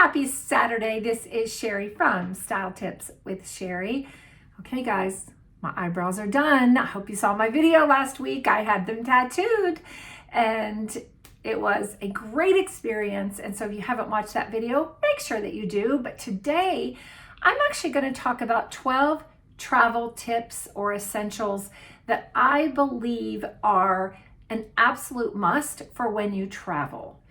Happy Saturday. This is Sherry from Style Tips with Sherry. Okay guys, my eyebrows are done. I hope you saw my video last week. I had them tattooed and it was a great experience. And so if you haven't watched that video, make sure that you do. But today I'm actually going to talk about 12 travel tips or essentials that I believe are an absolute must for when you travel.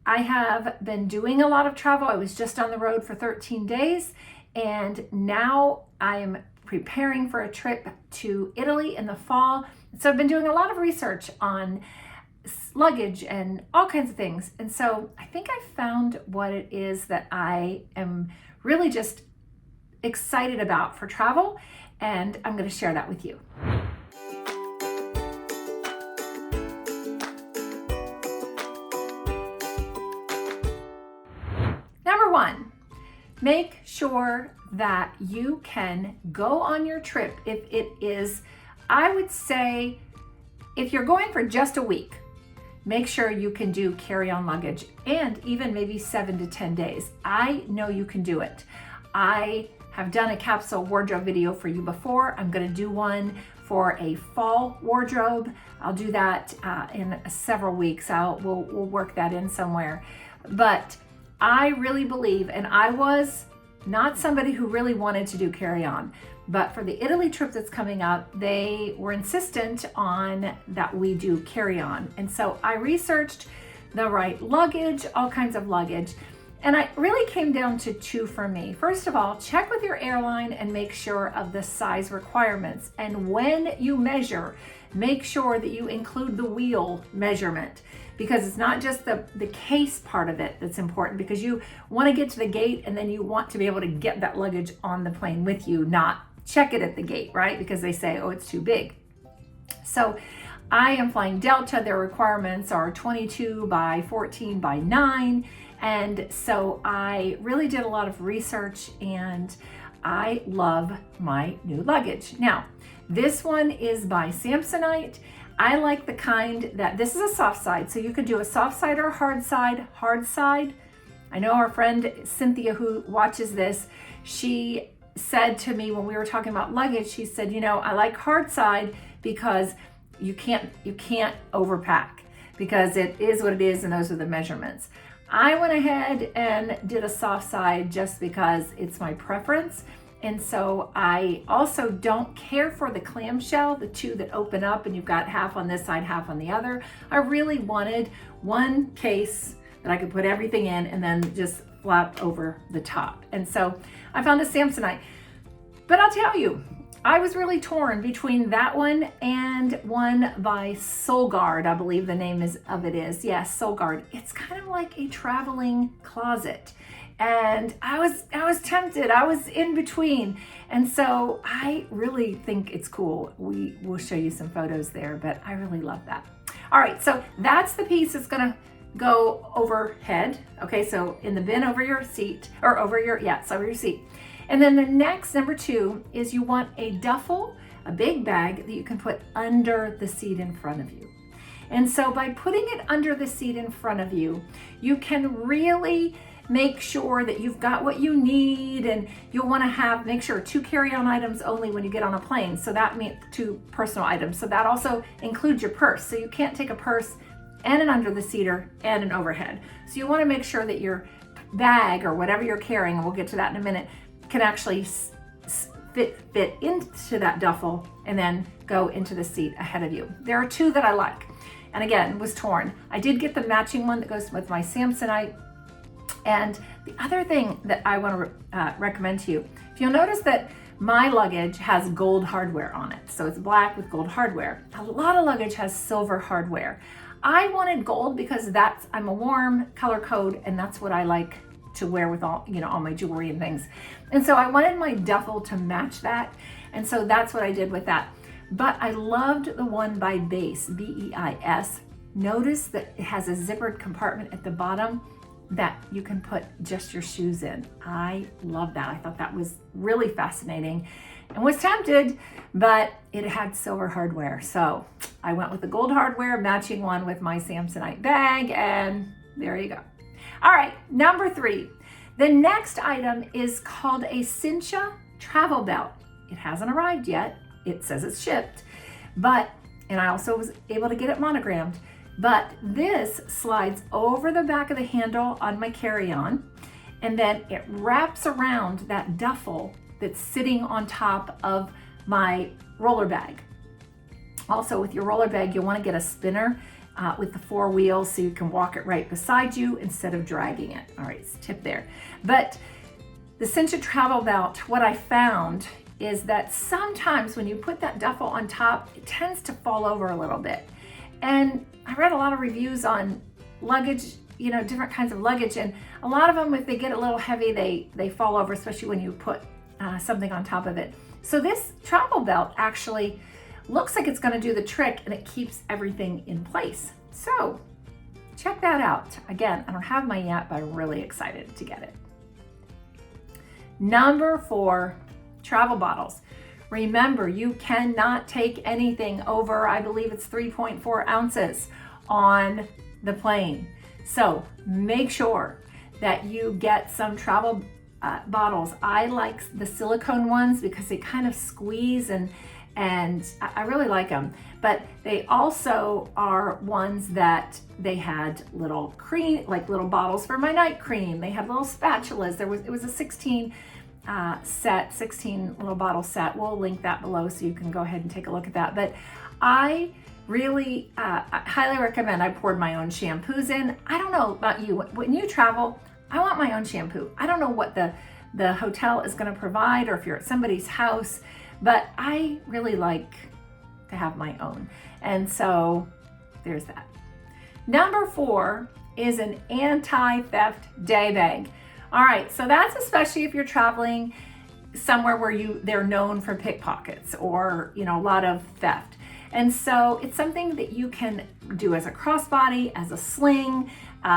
I have been doing a lot of travel. I was just on the road for 13 days and now I'm preparing for a trip to Italy in the fall. So I've been doing a lot of research on luggage and all kinds of things. And so I think I found what it is that I am really just excited about for travel, and I'm going to share that with you. Number one, make sure that you can go on your trip if it is, I would say, if you're going for just a week, make sure you can do carry-on luggage and even maybe 7 to 10 days. I know you can do it. I have done a capsule wardrobe video for you before. I'm going to do one for a fall wardrobe. I'll do that in several weeks. We'll work that in somewhere. But I really believe, and I was not somebody who really wanted to do carry-on, but for the Italy trip that's coming up, they were insistent on that we do carry-on. And so I researched the right luggage, all kinds of luggage, and I really came down to 2 for me. First of all, check with your airline and make sure of the size requirements. And when you measure, make sure that you include the wheel measurement, because it's not just the case part of it that's important, because you want to get to the gate and then you want to be able to get that luggage on the plane with you, not check it at the gate, right? Because they say, oh, it's too big. So I am flying Delta. Their requirements are 22 by 14 by 9. And so I really did a lot of research and I love my new luggage. Now, this one is by Samsonite. I like the kind that, this is a soft side, so you could do a soft side or a hard side. Hard side, I know our friend Cynthia who watches this, she said to me when we were talking about luggage, she said, you know, I like hard side because you can't overpack, because it is what it is and those are the measurements. I went ahead and did a soft side just because it's my preference. And so I also don't care for the clamshell, the 2 that open up and you've got half on this side, half on the other. I really wanted one case that I could put everything in and then just flap over the top. And so I found a Samsonite. But I'll tell you, I was really torn between that one and one by Solgaard, I believe the name of it is. Yes, Solgaard. It's kind of like a traveling closet. And I was tempted. I was in between. And so I really think it's cool. We will show you some photos there, but I really love that. All right, so that's the piece that's gonna go overhead. Okay, so in the bin over your seat, or over your seat. And then the next, number 2, is you want a duffel, a big bag that you can put under the seat in front of you. And so by putting it under the seat in front of you, you can really make sure that you've got what you need, and you'll want to make sure 2 carry-on items only when you get on a plane. So that means 2 personal items. So that also includes your purse. So you can't take a purse and an under the seater and an overhead. So you want to make sure that your bag or whatever you're carrying, and we'll get to that in a minute, can actually fit into that duffel and then go into the seat ahead of you. There are 2 that I like, and again, was torn. I did get the matching one that goes with my Samsonite. And the other thing that I want to recommend to you, if you'll notice that my luggage has gold hardware on it, so it's black with gold hardware. A lot of luggage has silver hardware. I wanted gold because I'm a warm color code, and that's what I like to wear with all my jewelry and things. And so I wanted my duffel to match that. And so that's what I did with that. But I loved the one by Beis, B-E-I-S. Notice that it has a zippered compartment at the bottom that you can put just your shoes in. I love that. I thought that was really fascinating and was tempted, but it had silver hardware. So I went with the gold hardware, matching one with my Samsonite bag, and there you go. All right, number 3. The next item is called a cincha travel belt. It hasn't arrived yet. It says it's shipped, and I also was able to get it monogrammed, but this slides over the back of the handle on my carry-on, and then it wraps around that duffel that's sitting on top of my roller bag. Also, with your roller bag, you'll want to get a spinner with the 4 wheels so you can walk it right beside you instead of dragging it. All right, it's a tip there. But the cincha travel belt, what I found is that sometimes when you put that duffel on top, it tends to fall over a little bit. And I read a lot of reviews on luggage, different kinds of luggage, and a lot of them, if they get a little heavy, they fall over, especially when you put something on top of it. So this travel belt actually looks like it's going to do the trick, and it keeps everything in place. So check that out. Again, I don't have mine yet, but I'm really excited to get it. Number 4, travel bottles. Remember, you cannot take anything over, I believe it's 3.4 ounces on the plane. So make sure that you get some travel bottles. I like the silicone ones because they kind of squeeze and I really like them. But they also are ones that they had little cream, like little bottles for my night cream. They had little spatulas. It was a 16 little bottle set. We'll link that below so you can go ahead and take a look at that. But I really highly recommend. I poured my own shampoos in. I don't know about you. When you travel, I want my own shampoo. I don't know what the hotel is going to provide, or if you're at somebody's house, but I really like to have my own. And so there's that. Number 4 is an anti-theft day bag. All right, so that's especially if you're traveling somewhere where they're known for pickpockets or a lot of theft. And so it's something that you can do as a crossbody, as a sling,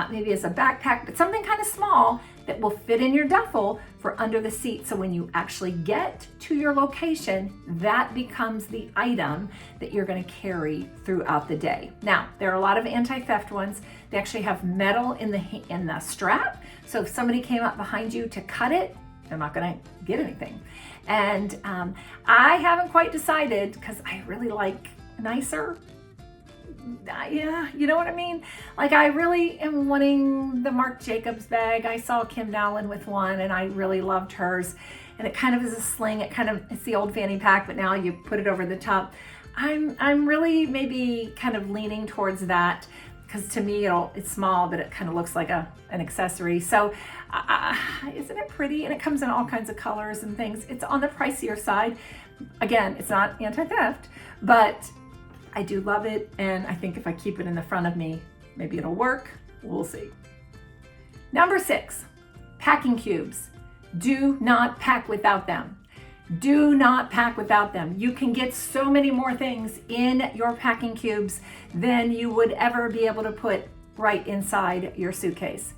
maybe as a backpack, but something kind of small that will fit in your duffel for under the seat. So when you actually get to your location, that becomes the item that you're going to carry throughout the day. Now, there are a lot of anti-theft ones. They actually have metal in the strap. So if somebody came up behind you to cut it, they're not going to get anything. And I haven't quite decided, because I really like nicer. Yeah, you know what I mean? Like, I really am wanting the Marc Jacobs bag. I saw Kim Nowlin with one, and I really loved hers. And it kind of is a sling. It's the old fanny pack, but now you put it over the top. I'm really maybe kind of leaning towards that, because to me it's small, but it kind of looks like an accessory. So isn't it pretty? And it comes in all kinds of colors and things. It's on the pricier side. Again, it's not anti-theft, but I do love it, and I think if I keep it in the front of me, maybe it'll work. We'll see. Number 6, packing cubes. Do not pack without them. Do not pack without them. You can get so many more things in your packing cubes than you would ever be able to put right inside your suitcase.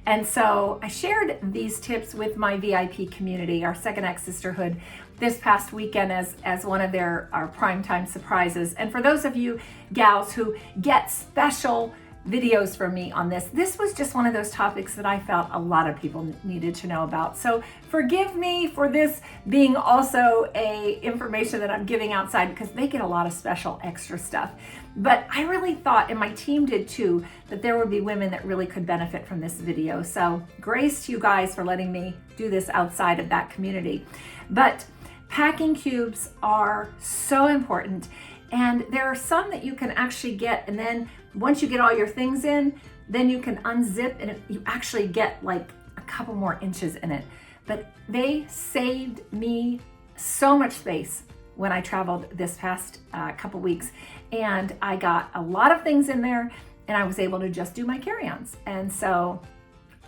And so I shared these tips with my VIP community, our Second X Sisterhood, this past weekend as one of our primetime surprises. And for those of you gals who get special videos from me on this was just one of those topics that I felt a lot of people needed to know about. So forgive me for this being also a information that I'm giving outside, because they get a lot of special extra stuff. But I really thought, and my team did too, that there would be women that really could benefit from this video. So grace to you guys for letting me do this outside of that community. But packing cubes are so important. And there are some that you can actually get, and then once you get all your things in, then you can unzip, and you actually get like a couple more inches in it. But they saved me so much space when I traveled this past couple weeks, and I got a lot of things in there, and I was able to just do my carry-ons. And so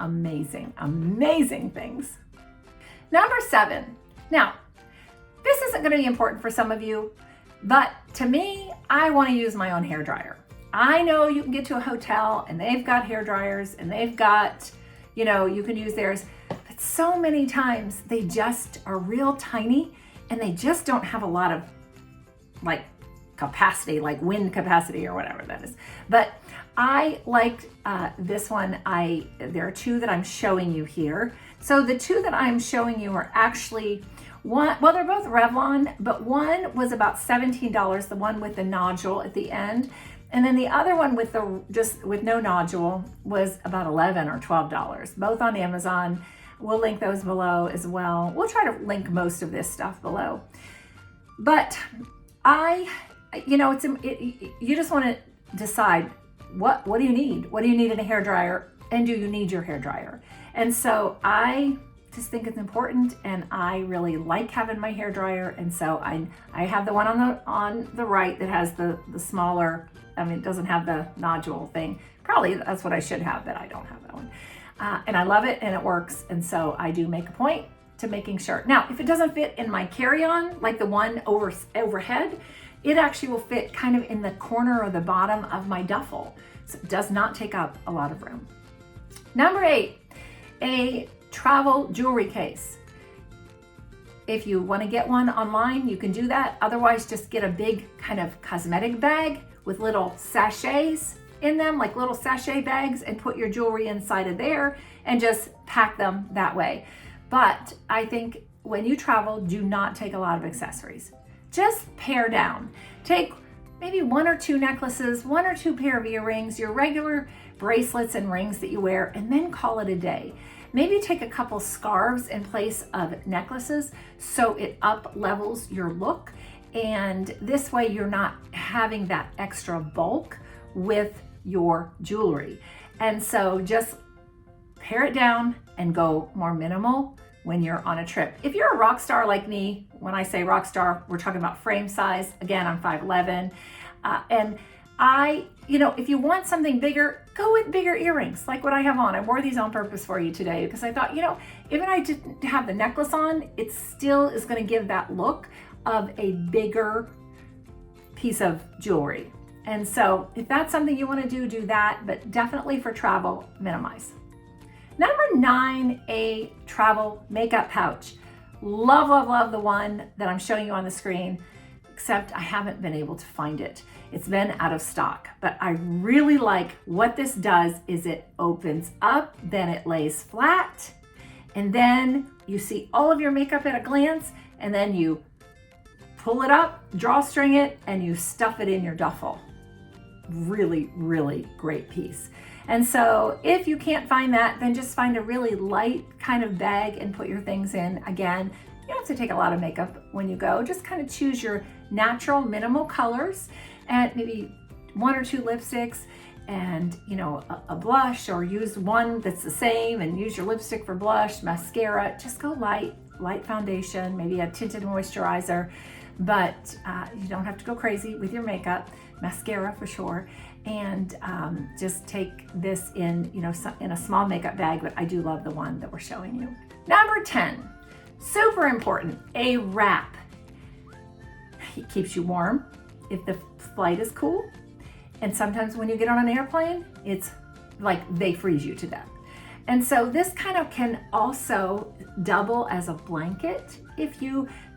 amazing, amazing things. Number 7. Now, this isn't going to be important for some of you, but to me, I want to use my own hair dryer. I know you can get to a hotel and they've got hair dryers and they've got, you can use theirs, but so many times they just are real tiny and they just don't have a lot of capacity, like wind capacity or whatever that is. But I liked this one. There are two that I'm showing you here. So the two that I'm showing you are actually well, they're both Revlon, but one was about $17, the one with the nodule at the end. And then the other one with with no nodule was about $11 or $12, both on Amazon. We'll link those below as well. We'll try to link most of this stuff below. But you just want to decide what do you need? What do you need in a hairdryer? And do you need your hairdryer? And so I just think it's important, and I really like having my hairdryer. And so I have the one on the right that has the smaller, it doesn't have the nodule thing. Probably that's what I should have, but I don't have that one. And I love it and it works. And so I do make a point to making sure. Now, if it doesn't fit in my carry-on, like the one overhead, it actually will fit kind of in the corner or the bottom of my duffel. So it does not take up a lot of room. Number 8, a travel jewelry case. If you want to get one online, you can do that. Otherwise, just get a big kind of cosmetic bag with little sachets in them, like little sachet bags, and put your jewelry inside of there and just pack them that way. But I think when you travel, do not take a lot of accessories. Just pare down. Take maybe 1 or 2 necklaces, 1 or 2 pair of earrings, your regular bracelets and rings that you wear, and then call it a day. Maybe take a couple scarves in place of necklaces so it up levels your look. And this way you're not having that extra bulk with your jewelry. And so just pare it down and go more minimal when you're on a trip. If you're a rock star like me, when I say rock star, we're talking about frame size. Again, I'm 5'11". And if you want something bigger, go with bigger earrings, like what I have on. I wore these on purpose for you today because I thought, even I didn't have the necklace on, it still is going to give that look of a bigger piece of jewelry. And so if that's something you want to do that, but definitely for travel, minimize. Number 9, a travel makeup pouch. Love, love, love the one that I'm showing you on the screen, except I haven't been able to find it. It's been out of stock, but I really like what this does is it opens up, then it lays flat, and then you see all of your makeup at a glance, and then you pull it up, drawstring it, and you stuff it in your duffel. Really, really great piece. And so if you can't find that, then just find a really light kind of bag and put your things in. Again, you don't have to take a lot of makeup when you go. Just kind of choose your natural minimal colors and maybe 1 or 2 lipsticks and a blush, or use one that's the same and use your lipstick for blush, mascara. Just go light foundation, maybe a tinted moisturizer, but you don't have to go crazy with your makeup. Mascara for sure. And just take this in a small makeup bag, but I do love the one that we're showing you. Number 10, super important, a wrap. It keeps you warm if the flight is cool. And sometimes when you get on an airplane, it's like they freeze you to death. And so this kind of can also double as a blanket if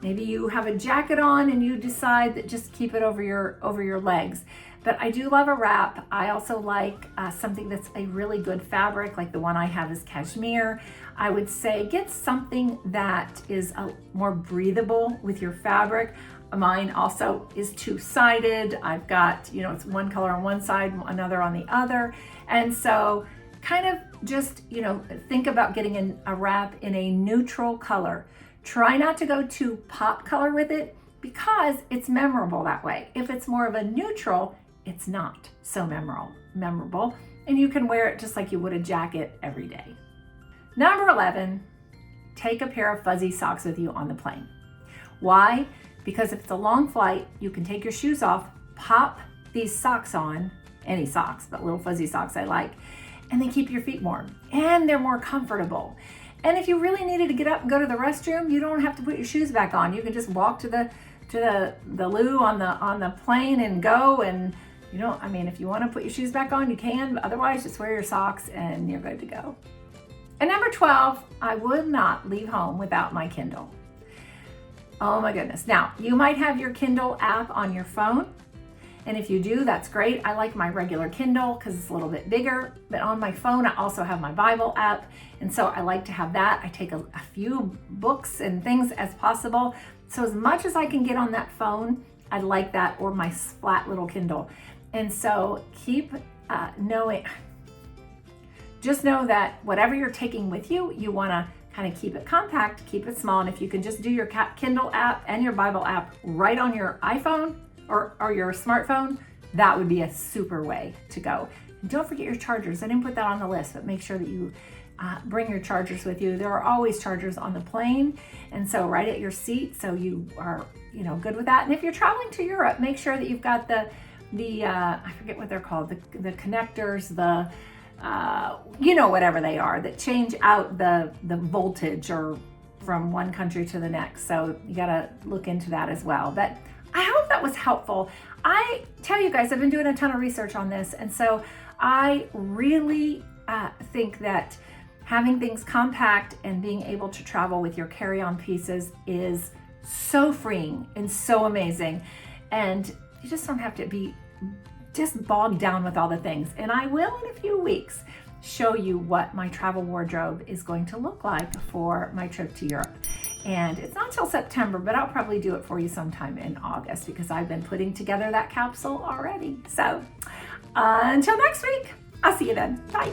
maybe you have a jacket on and you decide that just keep it over your legs. But I do love a wrap. I also like something that's a really good fabric, like the one I have is cashmere. I would say get something that is more breathable with your fabric. Mine also is 2-sided. I've got, it's one color on one side, another on the other. And so kind of just, think about getting a wrap in a neutral color. Try not to go too pop color with it because it's memorable that way. If it's more of a neutral, it's not so memorable, and you can wear it just like you would a jacket every day. Number 11, take a pair of fuzzy socks with you on the plane. Why? Because if it's a long flight, you can take your shoes off, pop these socks on, any socks, but little fuzzy socks I like, and they keep your feet warm, and they're more comfortable. And if you really needed to get up and go to the restroom, you don't have to put your shoes back on. You can just walk to the loo on the plane and go, and if you want to put your shoes back on, you can, but otherwise just wear your socks and you're good to go. And number 12, I would not leave home without my Kindle. Oh my goodness. Now, you might have your Kindle app on your phone, And if you do, that's great. I like my regular Kindle because it's a little bit bigger, but on my phone, I also have my Bible app. And so I like to have that. I take a few books and things as possible. So as much as I can get on that phone, I like that, or my flat little Kindle. And so keep knowing, just know that whatever you're taking with you, you want to kind of keep it compact, keep it small. And if you can just do your Kindle app and your Bible app right on your iPhone or your smartphone, that would be a super way to go. And don't forget your chargers. I didn't put that on the list, but make sure that you bring your chargers with you. There are always chargers on the plane, and so right at your seat, so you are, good with that. And if you're traveling to Europe, make sure that you've got the I forget what they're called, the connectors, whatever they are, that change out the voltage or from one country to the next. So you got to look into that as well. But I hope that was helpful. I tell you guys, I've been doing a ton of research on this, and so I really think that having things compact and being able to travel with your carry-on pieces is so freeing and so amazing. And you just don't have to be just bogged down with all the things. And I will, in a few weeks, show you what my travel wardrobe is going to look like for my trip to Europe. And it's not till September, but I'll probably do it for you sometime in August because I've been putting together that capsule already. So until next week, I'll see you then. Bye.